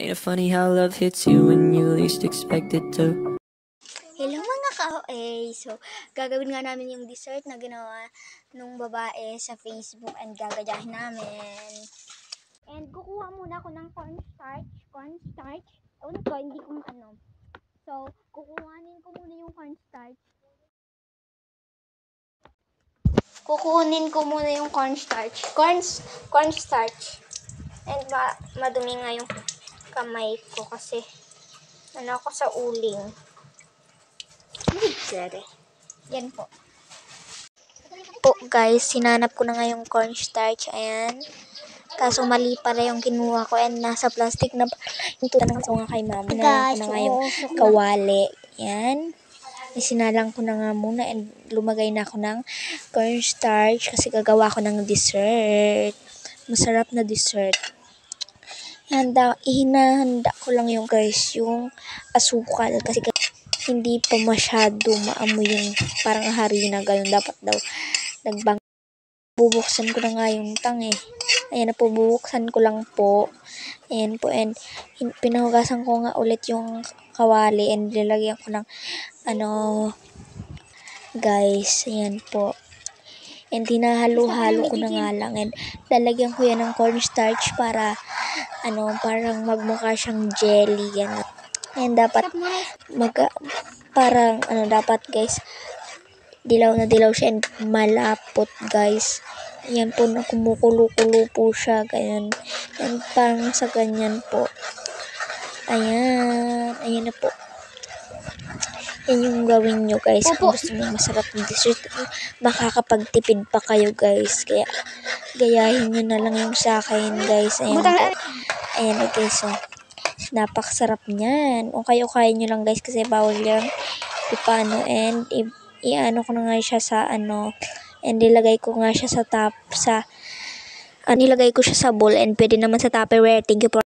Ain't it funny how love hits you when you least expect it to? Hello mga ka-OA! So, gagawin nga namin yung dessert na ginawa nung babae sa Facebook and gagadyahin namin. And kukuha muna ako ng cornstarch. Ewan ko, hindi ko ano. So, kukuhanin ko muna yung cornstarch. Cornstarch. And madumi nga yung kamay ko kasi ano ako sa uling. Yan po. Guys, sinanap ko na nga yung cornstarch. Ayan. Kaso mali pala yung kinuha ko and nasa plastic na yung tutanong ko nga kay mama. Sinanap ko na nga yung kawali. Ayan. Sinalang ko na nga muna and lumagay na ako ng cornstarch kasi gagawa ko ng dessert. Masarap na dessert. Ihinahanda ko lang yung guys, yung asukal kasi hindi pa masyado maamoy yung parang harina gano'n. Dapat daw bubuksan ko na nga yung tang eh. Ayan na po, bubuksan ko lang po. Ayan po, and pinahugasan ko nga ulit yung kawali and nilagyan ko ng guys, ayan po. And hinahalo-halo ko na nga lang and lalagyan ko yan ng cornstarch para parang magmukha siyang jelly yan. And dapat dapat guys dilaw na dilaw siya and malapot guys. Ayan po, na kumukulo-kulo po siya ganyan. And parang sa ganyan po. Ayan na po. Yan yung gawin nyo guys kung gusto nyo masarap na dessert. Makakapagtipid pa kayo guys. Kaya gayahin nyo na lang yung sa akin guys. Ayan po. Ayan na guys. So, napakasarap niyan. Okay nyo lang guys kasi bawal yan ipano. And iano ko na nga siya sa and nilagay ko nga siya sa nilagay ko siya sa bowl and pwede naman sa Tupperware. Thank you for